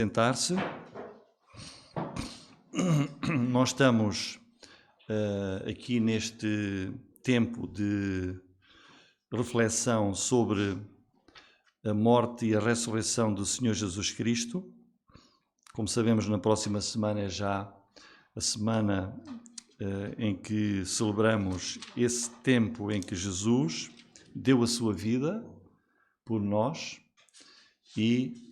Sentar-se. Nós estamos aqui neste tempo de reflexão sobre a morte e a ressurreição do Senhor Jesus Cristo. Como sabemos, na próxima semana é já a semana em que celebramos esse tempo em que Jesus deu a sua vida por nós e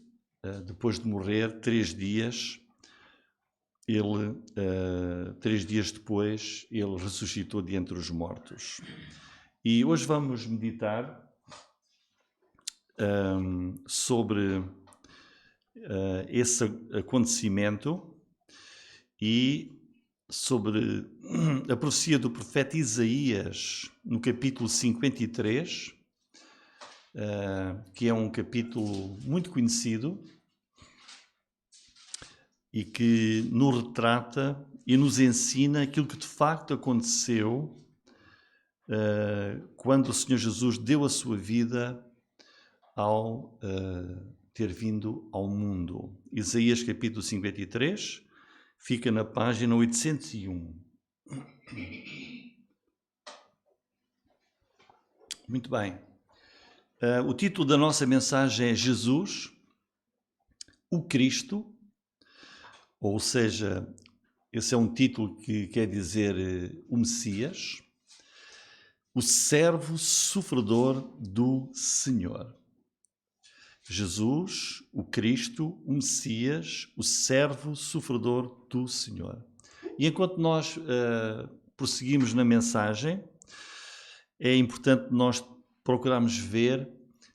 depois de morrer, 3 dias depois, ele ressuscitou de entre os mortos. E hoje vamos meditar sobre esse acontecimento e sobre a profecia do profeta Isaías, no capítulo 53, que é um capítulo muito conhecido e que nos retrata e nos ensina aquilo que de facto aconteceu quando o Senhor Jesus deu a sua vida ao ter vindo ao mundo. Isaías capítulo 53, fica na página 801. Muito bem. O título da nossa mensagem é Jesus, o Cristo, ou seja, esse é um título que quer dizer o Messias, o servo sofredor do Senhor. Jesus, o Cristo, o Messias, o servo sofredor do Senhor. E enquanto nós prosseguimos na mensagem, é importante nós procurarmos ver,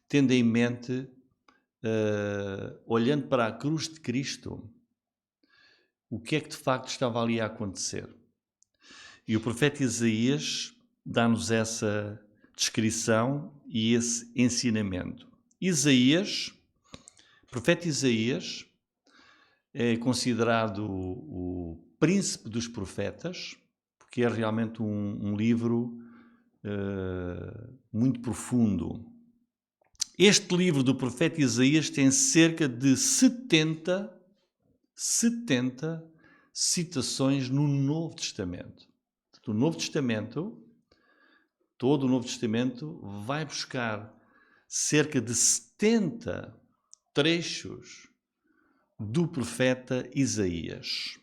tendo em mente, olhando para a cruz de Cristo, o que é que de facto estava ali a acontecer. E o profeta Isaías dá-nos essa descrição e esse ensinamento. O profeta Isaías é considerado o príncipe dos profetas, porque é realmente um livro muito profundo. Este livro do profeta Isaías tem cerca de 70 citações no Novo Testamento. O Novo Testamento, todo o Novo Testamento, vai buscar cerca de 70 trechos do profeta Isaías.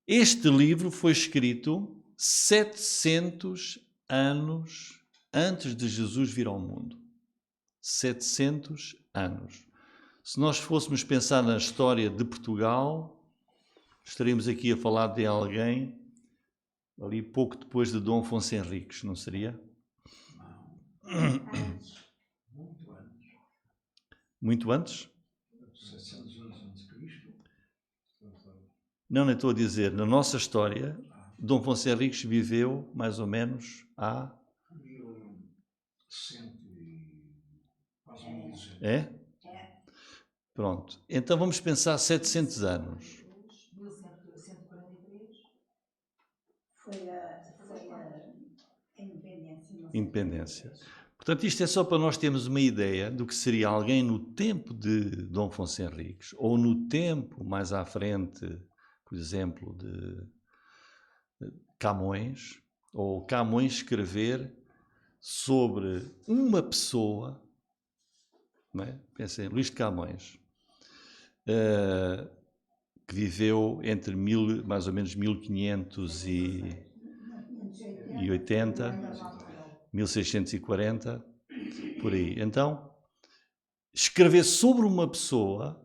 Este livro foi escrito 700 anos antes de Jesus vir ao mundo. 700 anos. Se nós fôssemos pensar na história de Portugal, estaríamos aqui a falar de alguém ali pouco depois de Dom Afonso Henriques, não seria? Muito antes. Muito antes? 700 anos antes de Cristo. Não estou a dizer. Na nossa história, Dom Afonso Henriques viveu mais ou menos há... 1100 e quase 1200. É? Pronto. Então vamos pensar 700 anos. 1143 foi a independência. Independência. Portanto, isto é só para nós termos uma ideia do que seria alguém no tempo de Dom Afonso Henriques, ou no tempo mais à frente, por exemplo, de Camões, ou Camões escrever sobre uma pessoa, não é? Pensem, Luís de Camões, que viveu entre mais ou menos 1580, 1640, por aí. Então, escrever sobre uma pessoa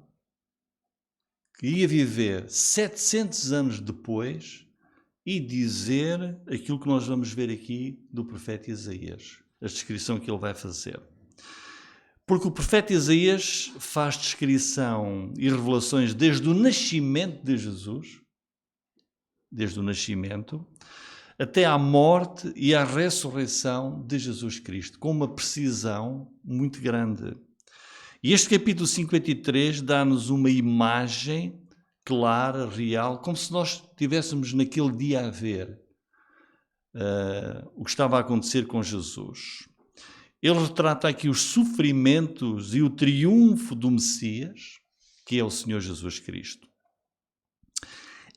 que ia viver 700 anos depois e dizer aquilo que nós vamos ver aqui do profeta Isaías, a descrição que ele vai fazer. Porque o profeta Isaías faz descrição e revelações desde o nascimento de Jesus, desde o nascimento, até à morte e à ressurreição de Jesus Cristo, com uma precisão muito grande. E este capítulo 53 dá-nos uma imagem clara, real, como se nós estivéssemos naquele dia a ver o que estava a acontecer com Jesus. Ele retrata aqui os sofrimentos e o triunfo do Messias, que é o Senhor Jesus Cristo.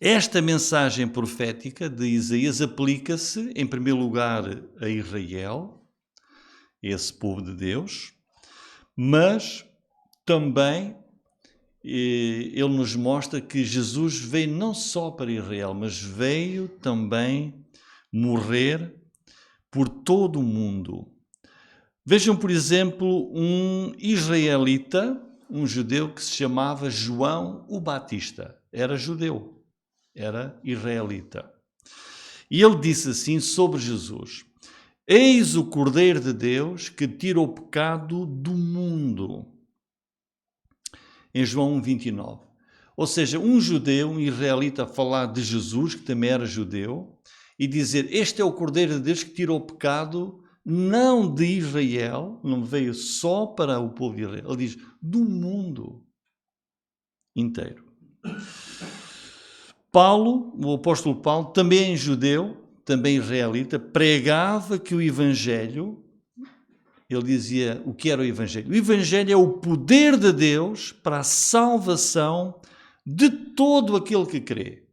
Esta mensagem profética de Isaías aplica-se, em primeiro lugar, a Israel, esse povo de Deus, mas também ele nos mostra que Jesus veio não só para Israel, mas veio também morrer por todo o mundo. Vejam, por exemplo, um israelita, um judeu que se chamava João o Batista. Era judeu, era israelita. E ele disse assim sobre Jesus: Eis o Cordeiro de Deus que tira o pecado do mundo. Em João 1,29. Ou seja, um judeu, um israelita, falar de Jesus, que também era judeu, e dizer: este é o Cordeiro de Deus que tira o pecado, não de Israel, não veio só para o povo de Israel, ele diz, do mundo inteiro. Paulo, o apóstolo Paulo, também judeu, também israelita, pregava que o Evangelho, ele dizia o que era o Evangelho. O Evangelho é o poder de Deus para a salvação de todo aquele que crê.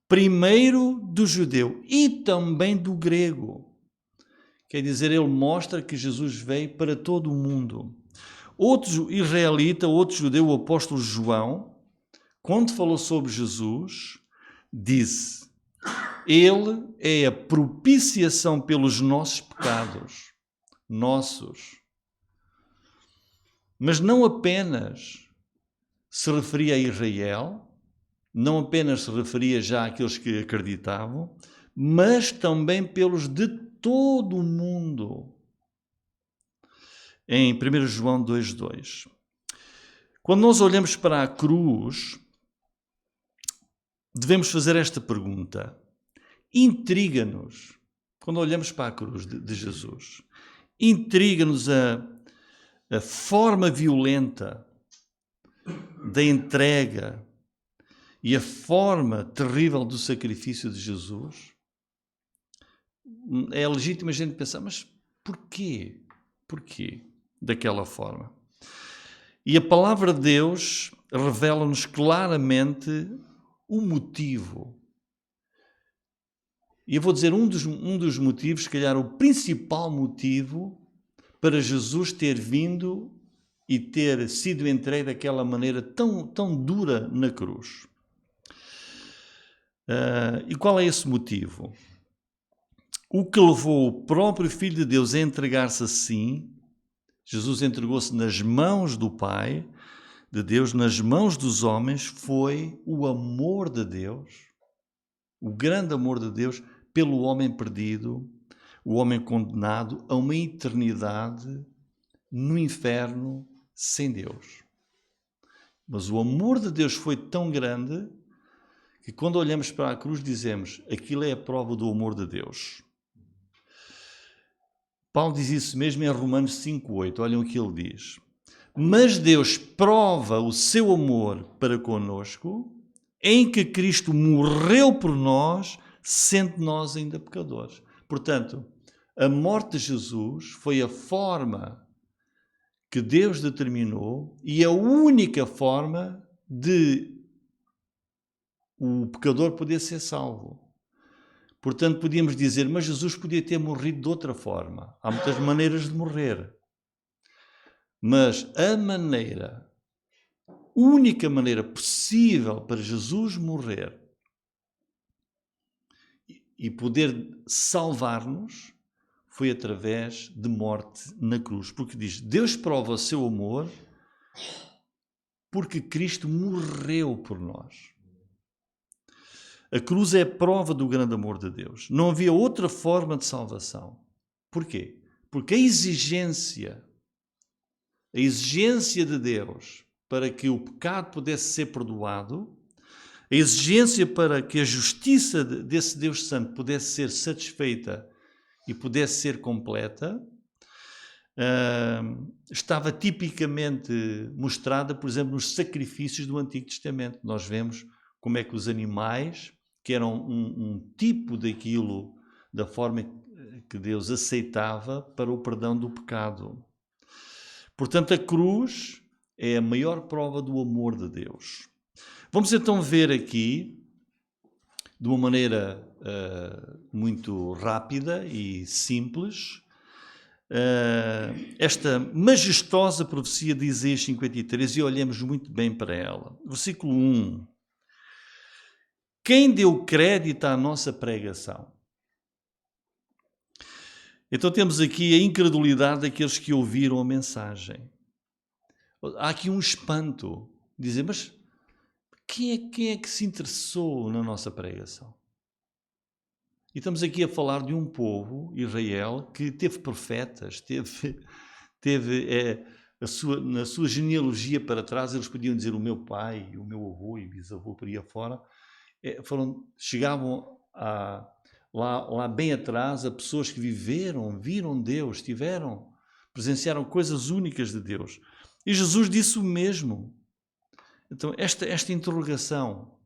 Primeiro do judeu e também do grego. Quer dizer, ele mostra que Jesus veio para todo o mundo. Outro israelita, outro judeu, o apóstolo João, quando falou sobre Jesus, disse: ele é a propiciação pelos nossos pecados. Nossos. Mas não apenas se referia a Israel, não apenas se referia já àqueles que acreditavam, mas também pelos de todo o mundo. Em 1 João 2,2. Quando nós olhamos para a cruz, devemos fazer esta pergunta. Intriga-nos, quando olhamos para a cruz de Jesus, intriga-nos a forma violenta da entrega e a forma terrível do sacrifício de Jesus. É legítimo a gente pensar, mas porquê? Porquê daquela forma? E a palavra de Deus revela-nos claramente o motivo. E eu vou dizer um dos motivos, se calhar o principal motivo, para Jesus ter vindo e ter sido entregue daquela maneira tão dura na cruz. E qual é esse motivo? O que levou o próprio Filho de Deus a entregar-se assim, Jesus entregou-se nas mãos do Pai, de Deus, nas mãos dos homens, foi o amor de Deus, o grande amor de Deus pelo homem perdido, o homem condenado a uma eternidade no inferno sem Deus. Mas o amor de Deus foi tão grande que quando olhamos para a cruz dizemos, aquilo é a prova do amor de Deus. Paulo diz isso mesmo em Romanos 5,8. Olhem o que ele diz. Mas Deus prova o seu amor para conosco em que Cristo morreu por nós, sendo nós ainda pecadores. Portanto, a morte de Jesus foi a forma que Deus determinou e a única forma de o pecador poder ser salvo. Portanto, podíamos dizer, mas Jesus podia ter morrido de outra forma. Há muitas maneiras de morrer. Mas a única maneira possível para Jesus morrer e poder salvar-nos foi através de morte na cruz. Porque diz, Deus prova o seu amor porque Cristo morreu por nós. A cruz é a prova do grande amor de Deus. Não havia outra forma de salvação. Porquê? Porque a exigência de Deus para que o pecado pudesse ser perdoado, a exigência para que a justiça desse Deus Santo pudesse ser satisfeita e pudesse ser completa, estava tipicamente mostrada, por exemplo, nos sacrifícios do Antigo Testamento. Nós vemos como é que os animais, que eram um tipo daquilo, da forma que Deus aceitava para o perdão do pecado. Portanto, a cruz é a maior prova do amor de Deus. Vamos então ver aqui, de uma maneira muito rápida e simples, esta majestosa profecia de Isaías 53 e olhemos muito bem para ela. Versículo 1. Quem deu crédito à nossa pregação? Então temos aqui a incredulidade daqueles que ouviram a mensagem. Há aqui um espanto. Dizem, mas quem é que se interessou na nossa pregação? E estamos aqui a falar de um povo, Israel, que teve profetas, na sua genealogia para trás, eles podiam dizer o meu pai, o meu avô e bisavô por aí afora, chegavam lá bem atrás a pessoas que viram Deus, presenciaram coisas únicas de Deus. E Jesus disse o mesmo. Então, esta interrogação,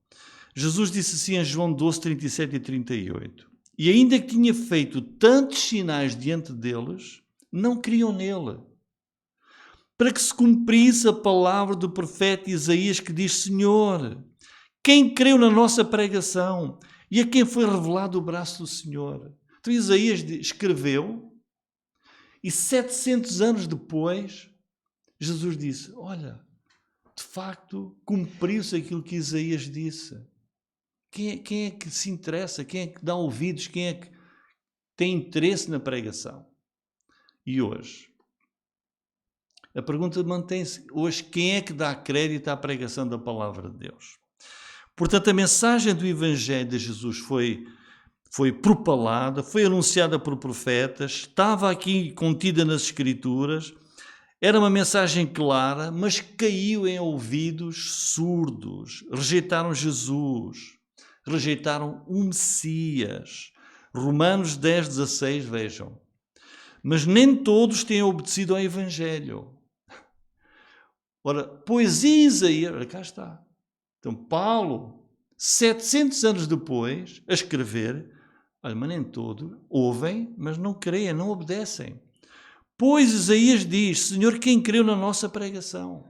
Jesus disse assim em João 12, 37 e 38, e ainda que tinha feito tantos sinais diante deles, não criam nele, para que se cumprisse a palavra do profeta Isaías que diz, Senhor, quem creu na nossa pregação e a quem foi revelado o braço do Senhor? Então Isaías escreveu e 700 anos depois, Jesus disse, olha, de facto, cumpriu-se aquilo que Isaías disse. Quem é que se interessa? Quem é que dá ouvidos? Quem é que tem interesse na pregação? E hoje? A pergunta mantém-se. Hoje, quem é que dá crédito à pregação da palavra de Deus? Portanto, a mensagem do Evangelho de Jesus foi propalada, foi anunciada por profetas, estava aqui contida nas Escrituras, era uma mensagem clara, mas caiu em ouvidos surdos, rejeitaram Jesus, rejeitaram o Messias. Romanos 10, 16, vejam. Mas nem todos têm obedecido ao Evangelho. Ora, pois Isaías, ora, cá está. Então, Paulo, 700 anos depois, a escrever, olha, mas nem todos ouvem, mas não creem, não obedecem. Pois Isaías diz, Senhor, quem creu na nossa pregação?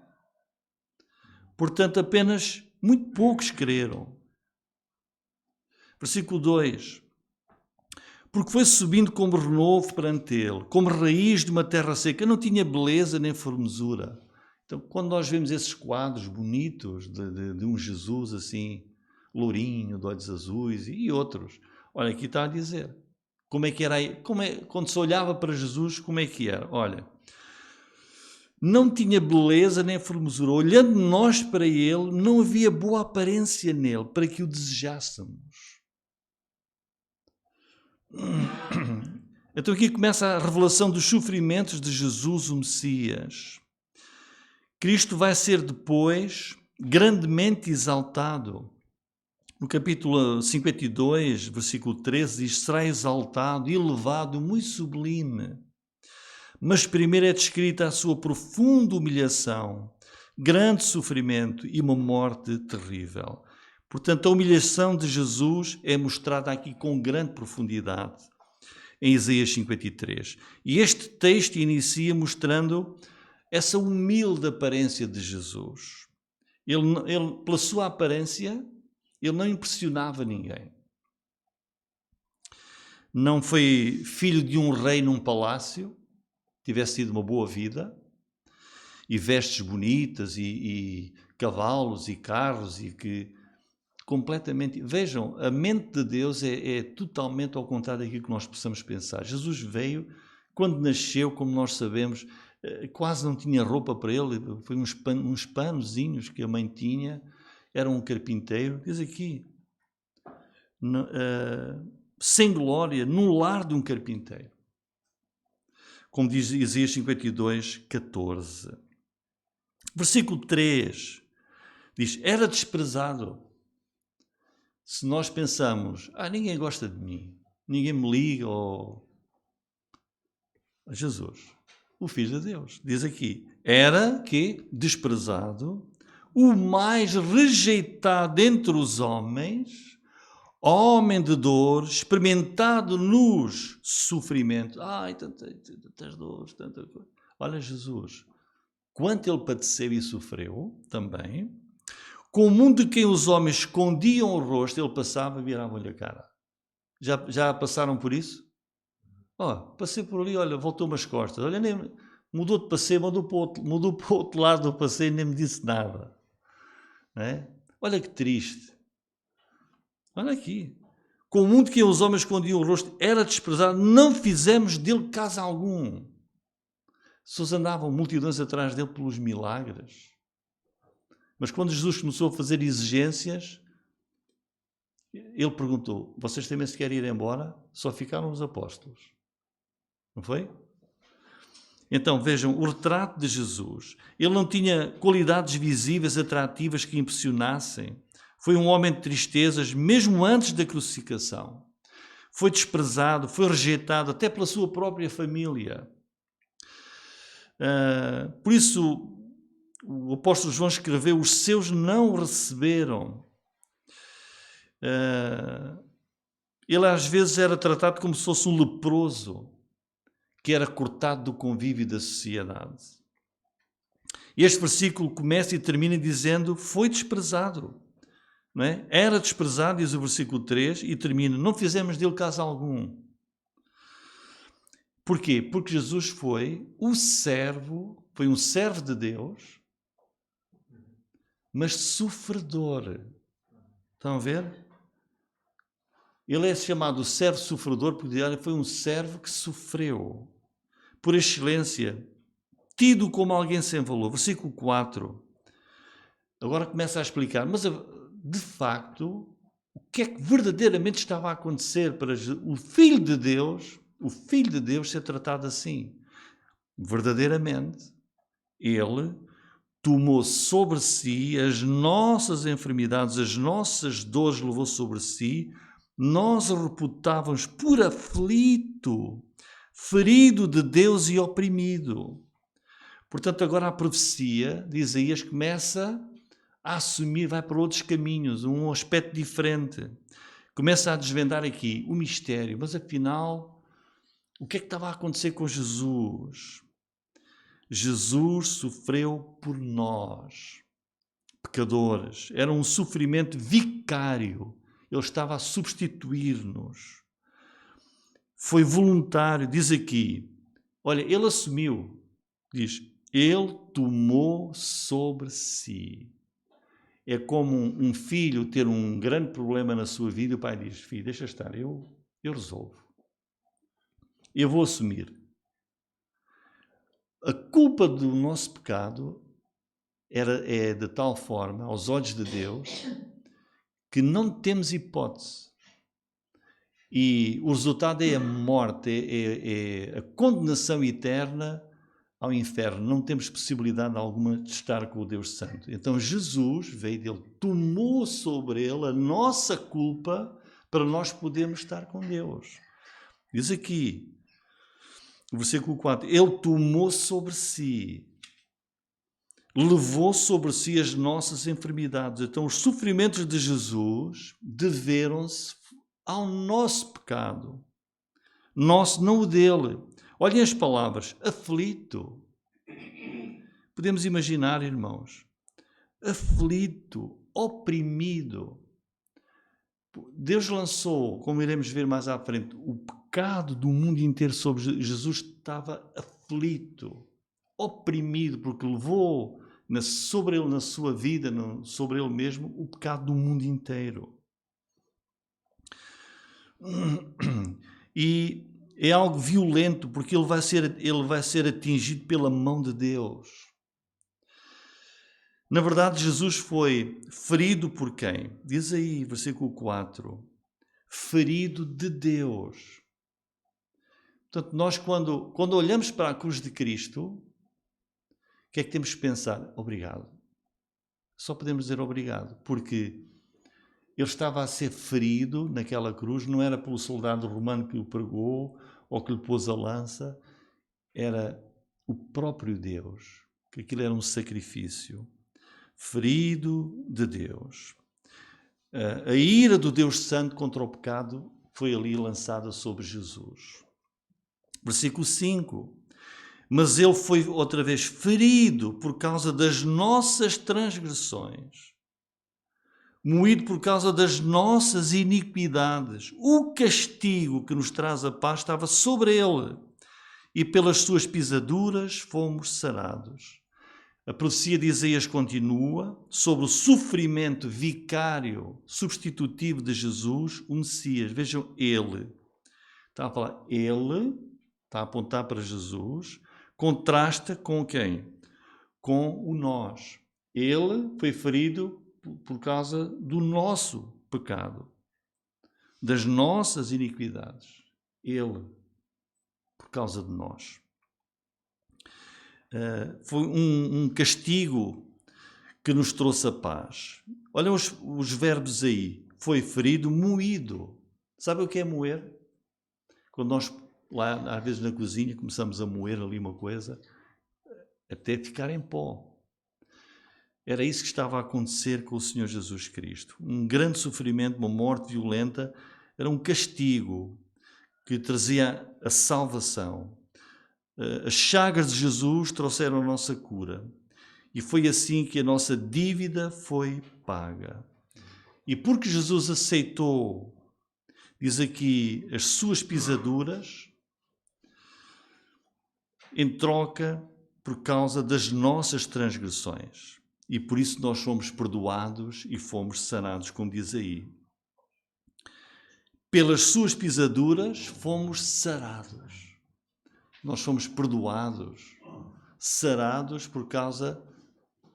Portanto, apenas muito poucos creram. Versículo 2. Porque foi subindo como renovo perante ele, como raiz de uma terra seca, não tinha beleza nem formosura. Então, quando nós vemos esses quadros bonitos de um Jesus assim, lourinho, de olhos azuis e outros, olha, aqui está a dizer, como é que era aí, quando se olhava para Jesus, como é que era? Olha, não tinha beleza nem formosura, olhando nós para ele, não havia boa aparência nele, para que o desejássemos. Então aqui começa a revelação dos sofrimentos de Jesus, o Messias. Cristo vai ser depois grandemente exaltado. No capítulo 52, versículo 13, diz, será exaltado, elevado, muito sublime. Mas primeiro é descrita a sua profunda humilhação, grande sofrimento e uma morte terrível. Portanto, a humilhação de Jesus é mostrada aqui com grande profundidade em Isaías 53. E este texto inicia mostrando essa humilde aparência de Jesus. Ele, pela sua aparência, ele não impressionava ninguém. Não foi filho de um rei num palácio, tivesse tido uma boa vida, e vestes bonitas, e cavalos, e carros, e que completamente... Vejam, a mente de Deus é totalmente ao contrário daquilo que nós possamos pensar. Jesus veio, quando nasceu, como nós sabemos, quase não tinha roupa para ele, foi uns panozinhos que a mãe tinha, era um carpinteiro, diz aqui, sem glória, no lar de um carpinteiro. Como diz Isaías 52, 14. Versículo 3, diz, era desprezado. Se nós pensamos, ninguém gosta de mim, ninguém me liga, Jesus, o Filho de Deus, diz aqui, era que desprezado, o mais rejeitado entre os homens, homem de dor, experimentado nos sofrimentos. Tantas dores, tanta coisa. Olha Jesus, quanto ele padeceu e sofreu também, com o mundo de quem os homens escondiam o rosto, ele passava e viravam-lhe a cara. Já passaram por isso? Passei por ali, olha, voltou-me as costas. Olha, nem mudou de passeio, mudou para o outro lado do passeio e nem me disse nada. Não é? Olha que triste. Olha aqui. Com o mundo que os homens escondiam o rosto, era desprezado, não fizemos dele caso algum. As pessoas andavam multidões atrás dele pelos milagres. Mas quando Jesus começou a fazer exigências, ele perguntou, vocês também se querem ir embora? Só ficaram os apóstolos. Não foi? Então, vejam, o retrato de Jesus. Ele não tinha qualidades visíveis, atrativas que impressionassem. Foi um homem de tristezas, mesmo antes da crucificação. Foi desprezado, foi rejeitado até pela sua própria família. Por isso, o apóstolo João escreveu, os seus não o receberam. Ele às vezes era tratado como se fosse um leproso, que era cortado do convívio da sociedade. Este versículo começa e termina dizendo, foi desprezado. Não é? Era desprezado, diz o versículo 3, e termina, não fizemos dele caso algum. Porquê? Porque Jesus foi um servo de Deus, mas sofredor. Estão a ver? Ele é chamado servo sofredor porque foi um servo que sofreu. Por excelência, tido como alguém sem valor. Versículo 4. Agora começa a explicar, mas de facto, o que é que verdadeiramente estava a acontecer para o Filho de Deus ser tratado assim? Verdadeiramente, ele tomou sobre si as nossas enfermidades, as nossas dores levou sobre si, nós o reputávamos por aflito, ferido de Deus e oprimido. Portanto, agora a profecia de Isaías começa a assumir, vai para outros caminhos, um aspecto diferente. Começa a desvendar aqui o mistério, mas afinal, o que é que estava a acontecer com Jesus? Jesus sofreu por nós, pecadores. Era um sofrimento vicário. Ele estava a substituir-nos. Foi voluntário, diz aqui. Olha, ele assumiu, diz, ele tomou sobre si. É como um filho ter um grande problema na sua vida e o pai diz, filho, deixa estar, eu resolvo. Eu vou assumir. A culpa do nosso pecado é de tal forma, aos olhos de Deus, que não temos hipótese. E o resultado é a morte, é a condenação eterna ao inferno. Não temos possibilidade alguma de estar com o Deus Santo. Então Jesus veio dele, tomou sobre ele a nossa culpa para nós podermos estar com Deus. Diz aqui, no versículo 4, ele tomou sobre si, levou sobre si as nossas enfermidades. Então os sofrimentos de Jesus deveram-se ao nosso pecado. Nosso, não o dele. Olhem as palavras, aflito. Podemos imaginar, irmãos, aflito, oprimido. Deus lançou, como iremos ver mais à frente, o pecado do mundo inteiro sobre Jesus. Estava aflito, oprimido, porque levou sobre ele, na sua vida, sobre ele mesmo, o pecado do mundo inteiro. E é algo violento, porque ele vai ser atingido pela mão de Deus. Na verdade, Jesus foi ferido por quem? Diz aí, versículo 4, ferido de Deus. Portanto, nós quando olhamos para a cruz de Cristo, o que é que temos que pensar? Obrigado. Só podemos dizer obrigado, porque ele estava a ser ferido naquela cruz, não era pelo soldado romano que o pregou ou que lhe pôs a lança, era o próprio Deus, que aquilo era um sacrifício. Ferido de Deus. A ira do Deus Santo contra o pecado foi ali lançada sobre Jesus. Versículo 5. mas ele foi outra vez ferido por causa das nossas transgressões, moído por causa das nossas iniquidades. O castigo que nos traz a paz estava sobre ele, e pelas suas pisaduras fomos sarados. A profecia de Isaías continua sobre o sofrimento vicário, substitutivo de Jesus, o Messias. Vejam, ele. Está a falar ele, está a apontar para Jesus, contrasta com quem? Com o nós. Ele foi ferido por causa do nosso pecado, das nossas iniquidades. Ele, por causa de nós. Foi um castigo que nos trouxe a paz. Olhem os verbos aí. Foi ferido, moído. Sabe o que é moer? Quando nós, lá, às vezes na cozinha, começamos a moer ali uma coisa, até ficar em pó. Era isso que estava a acontecer com o Senhor Jesus Cristo. Um grande sofrimento, uma morte violenta, era um castigo que trazia a salvação. As chagas de Jesus trouxeram a nossa cura. E foi assim que a nossa dívida foi paga. E porque Jesus aceitou, diz aqui, as suas pisaduras, em troca por causa das nossas transgressões. E por isso nós fomos perdoados e fomos sanados, como diz aí. Pelas suas pisaduras fomos sarados. Nós fomos perdoados, sarados por causa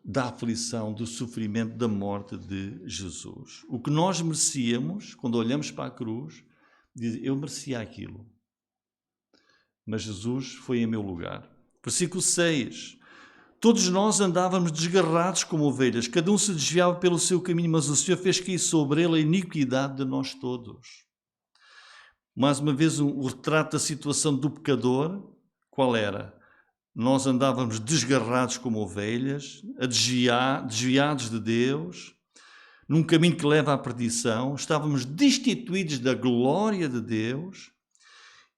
da aflição, do sofrimento, da morte de Jesus. O que nós merecíamos, quando olhamos para a cruz, diz, eu merecia aquilo. Mas Jesus foi em meu lugar. Versículo 6. Todos nós andávamos desgarrados como ovelhas, cada um se desviava pelo seu caminho, mas o Senhor fez cair sobre ele a iniquidade de nós todos. Mais uma vez, o retrato da situação do pecador, qual era? Nós andávamos desgarrados como ovelhas, desviados de Deus, num caminho que leva à perdição, estávamos destituídos da glória de Deus,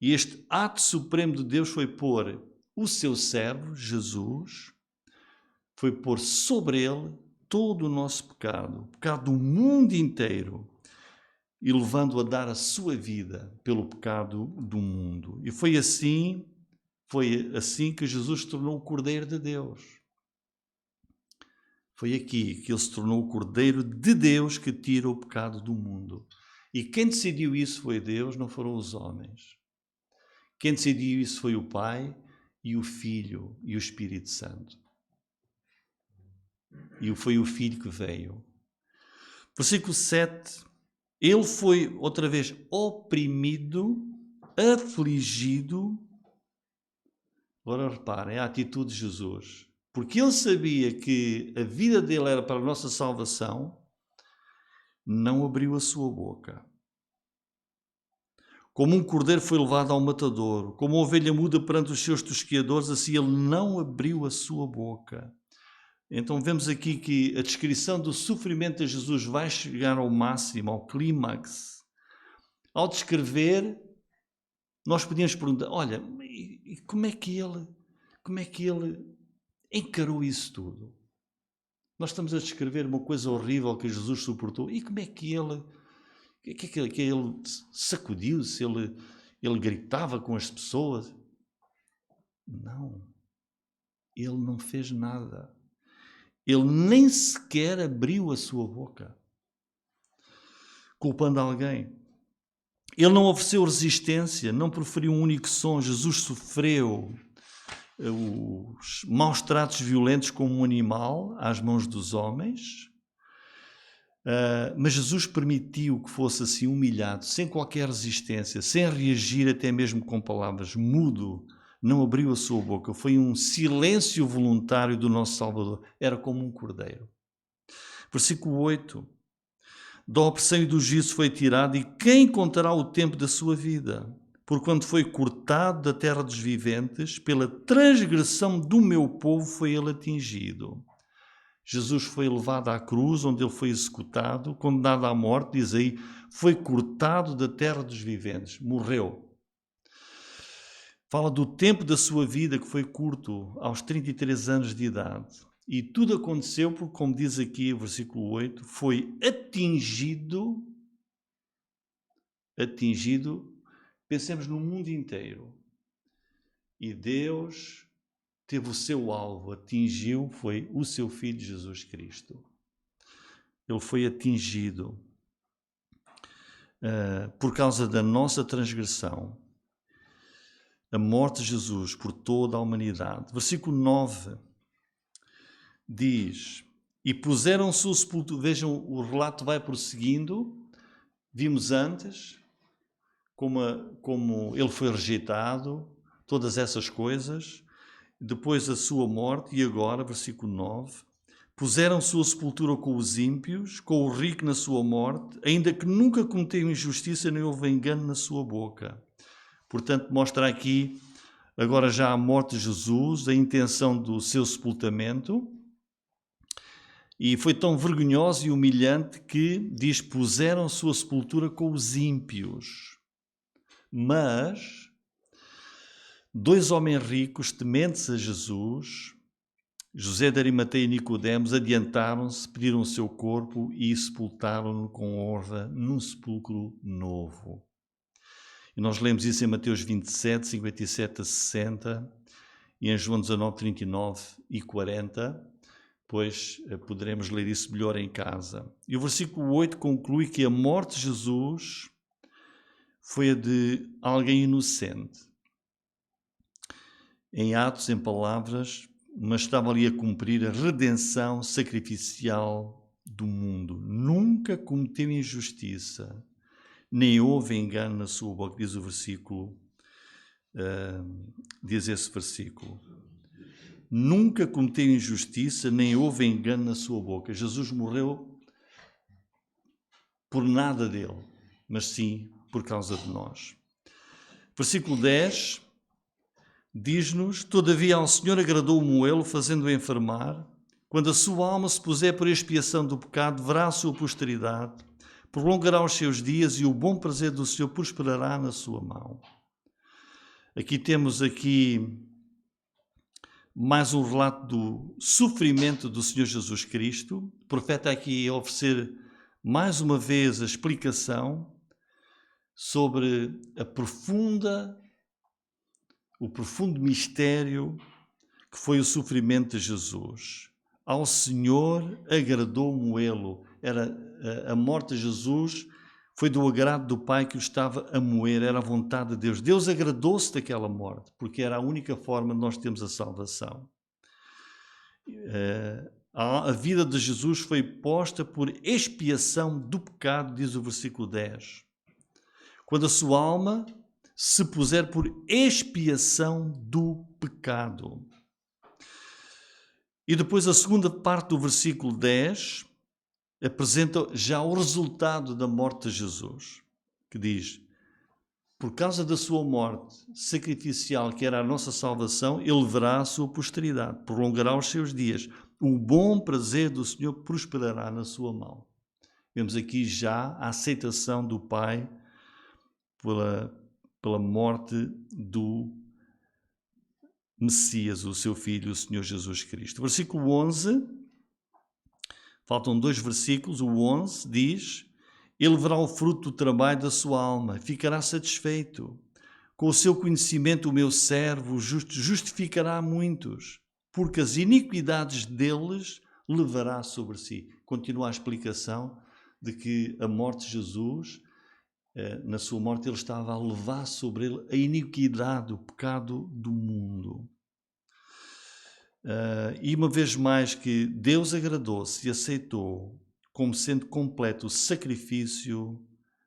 e este ato supremo de Deus foi pôr o seu servo, Jesus, foi pôr sobre ele todo o nosso pecado, o pecado do mundo inteiro, e levando-o a dar a sua vida pelo pecado do mundo. E foi assim que Jesus se tornou o Cordeiro de Deus. Foi aqui que ele se tornou o Cordeiro de Deus que tira o pecado do mundo. E quem decidiu isso foi Deus, não foram os homens. Quem decidiu isso foi o Pai e o Filho e o Espírito Santo. E foi o Filho que veio. Versículo 7. Ele foi, outra vez, oprimido, afligido. Agora reparem, a atitude de Jesus. Porque ele sabia que a vida dele era para a nossa salvação, não abriu a sua boca. Como um cordeiro foi levado ao matadouro, como uma ovelha muda perante os seus tosqueadores, assim ele não abriu a sua boca. Então vemos aqui que a descrição do sofrimento de Jesus vai chegar ao máximo, ao clímax. Ao descrever, nós podíamos perguntar, olha, e como é que ele encarou isso tudo? Nós estamos a descrever uma coisa horrível que Jesus suportou, e como é que ele sacudiu-se, ele gritava com as pessoas? Não, ele não fez nada. Ele nem sequer abriu a sua boca, culpando alguém. Ele não ofereceu resistência, não proferiu um único som. Jesus sofreu os maus tratos violentos como um animal às mãos dos homens, mas Jesus permitiu que fosse assim humilhado, sem qualquer resistência, sem reagir até mesmo com palavras, mudo, não abriu a sua boca. Foi um silêncio voluntário do nosso Salvador. Era como um cordeiro. Versículo 8. Da opressão e do juízo foi tirado, e quem contará o tempo da sua vida? Porquanto foi cortado da terra dos viventes, pela transgressão do meu povo foi ele atingido. Jesus foi levado à cruz, onde ele foi executado, condenado à morte, diz aí, foi cortado da terra dos viventes, morreu. Fala do tempo da sua vida, que foi curto, aos 33 anos de idade. E tudo aconteceu porque, como diz aqui o versículo 8, foi atingido, pensemos no mundo inteiro. E Deus teve o seu alvo, atingiu, foi o seu Filho Jesus Cristo. Ele foi atingido por causa da nossa transgressão. A morte de Jesus por toda a humanidade. Versículo 9 diz: e puseram sua sepultura. Vejam, o relato vai prosseguindo. Vimos antes como ele foi rejeitado, todas essas coisas. Depois a sua morte, e agora, versículo 9, puseram sua sepultura com os ímpios, com o rico na sua morte, ainda que nunca cometeu injustiça, nem houve engano na sua boca. Portanto, mostra aqui, agora já a morte de Jesus, a intenção do seu sepultamento, e foi tão vergonhoso e humilhante que, diz, puseram sua sepultura com os ímpios. Mas 2 homens ricos, tementes a Jesus, José de Arimateia e Nicodemos, adiantaram-se, pediram o seu corpo e sepultaram-no com honra num sepulcro novo. E nós lemos isso em Mateus 27, 57 a 60 e em João 19, 39 e 40, pois poderemos ler isso melhor em casa. E o versículo 8 conclui que a morte de Jesus foi a de alguém inocente. Em atos, em palavras, mas estava ali a cumprir a redenção sacrificial do mundo. Nunca cometeu injustiça, nem houve engano na sua boca, diz o versículo, diz esse versículo. Nunca cometeu injustiça, nem houve engano na sua boca. Jesus morreu por nada dele, mas sim por causa de nós. Versículo 10 diz-nos: todavia ao Senhor agradou o moê-lo, fazendo-o enfermar. Quando a sua alma se puser por expiação do pecado, verá a sua posteridade, prolongará os seus dias e o bom prazer do Senhor prosperará na sua mão. Aqui temos mais um relato do sofrimento do Senhor Jesus Cristo. O profeta aqui a oferecer mais uma vez a explicação sobre o profundo mistério que foi o sofrimento de Jesus. Ao Senhor agradou moê-lo. A morte de Jesus foi do agrado do Pai que o estava a moer, era a vontade de Deus. Deus agradou-se daquela morte, porque era a única forma de nós termos a salvação. A vida de Jesus foi posta por expiação do pecado, diz o versículo 10. Quando a sua alma se puser por expiação do pecado. E depois a segunda parte do versículo 10 apresenta já o resultado da morte de Jesus, que diz: por causa da sua morte sacrificial, que era a nossa salvação, ele verá a sua posteridade, prolongará os seus dias. O bom prazer do Senhor prosperará na sua mão. Vemos aqui já a aceitação do Pai pela morte do Messias, o seu Filho, o Senhor Jesus Cristo. Versículo 11, faltam 2 versículos. O 11 diz: ele verá o fruto do trabalho da sua alma, ficará satisfeito. Com o seu conhecimento o meu servo justificará muitos, porque as iniquidades deles levará sobre si. Continua a explicação de que a morte de Jesus, na sua morte, ele estava a levar sobre ele a iniquidade, o pecado do mundo. E uma vez mais que Deus agradou-se e aceitou como sendo completo o sacrifício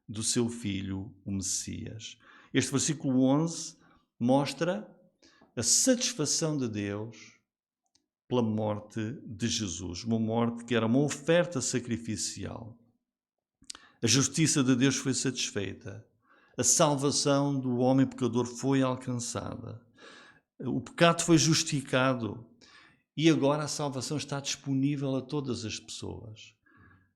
do seu Filho, o Messias. Este versículo 11 mostra a satisfação de Deus pela morte de Jesus, uma morte que era uma oferta sacrificial. A justiça de Deus foi satisfeita, a salvação do homem pecador foi alcançada, o pecado foi justificado e agora a salvação está disponível a todas as pessoas.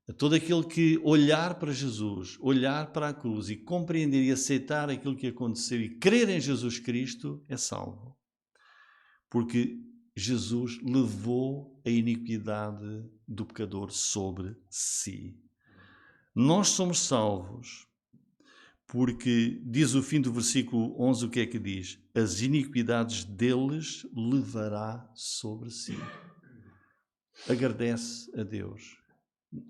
A todo aquele que olhar para Jesus, olhar para a cruz e compreender e aceitar aquilo que aconteceu e crer em Jesus Cristo é salvo. Porque Jesus levou a iniquidade do pecador sobre si. Nós somos salvos porque, diz o fim do versículo 11, o que é que diz? As iniquidades deles levará sobre si. Agradece a Deus.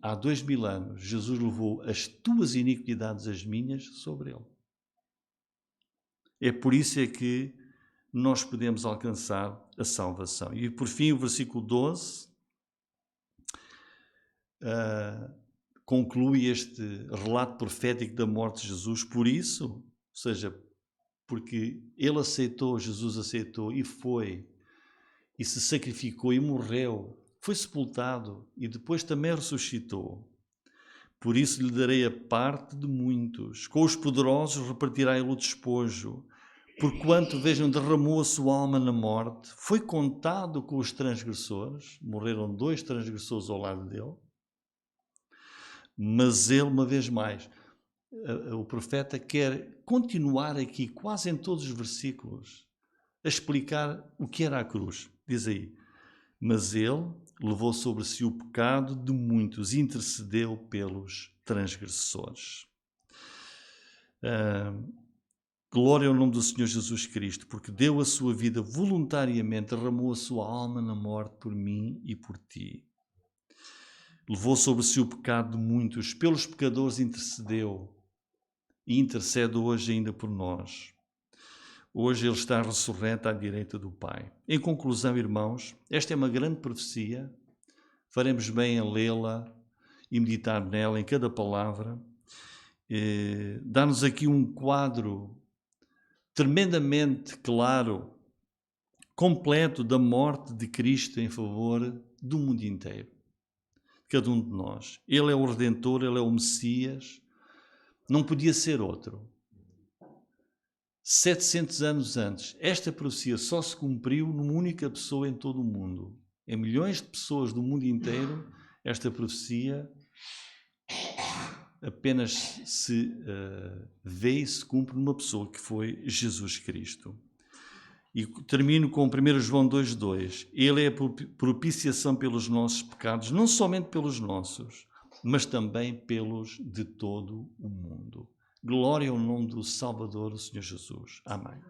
Há 2000 anos, Jesus levou as tuas iniquidades, as minhas, sobre ele. É por isso é que nós podemos alcançar a salvação. E por fim, o versículo 12 conclui este relato profético da morte de Jesus. Por isso, ou seja, porque ele aceitou, Jesus aceitou e foi, e se sacrificou e morreu, foi sepultado e depois também ressuscitou. Por isso lhe darei a parte de muitos. Com os poderosos repartirá ele o despojo. Porquanto, vejam, derramou a sua alma na morte, foi contado com os transgressores, morreram 2 transgressores ao lado dele, mas ele, uma vez mais, o profeta quer continuar aqui, quase em todos os versículos, a explicar o que era a cruz. Diz aí, mas ele levou sobre si o pecado de muitos, intercedeu pelos transgressores. Glória ao nome do Senhor Jesus Cristo, porque deu a sua vida voluntariamente, derramou a sua alma na morte por mim e por ti. Levou sobre si o pecado de muitos, pelos pecadores intercedeu e intercede hoje ainda por nós. Hoje ele está ressurreto à direita do Pai. Em conclusão, irmãos, esta é uma grande profecia. Faremos bem em lê-la e meditar nela, em cada palavra. Dá-nos aqui um quadro tremendamente claro, completo da morte de Cristo em favor do mundo inteiro. Cada um de nós. Ele é o Redentor, ele é o Messias. Não podia ser outro. 700 anos antes, esta profecia só se cumpriu numa única pessoa em todo o mundo. Em milhões de pessoas do mundo inteiro, esta profecia apenas se vê e se cumpre numa pessoa que foi Jesus Cristo. E termino com 1 João 2,2. Ele é a propiciação pelos nossos pecados, não somente pelos nossos, mas também pelos de todo o mundo. Glória ao nome do Salvador, o Senhor Jesus. Amém.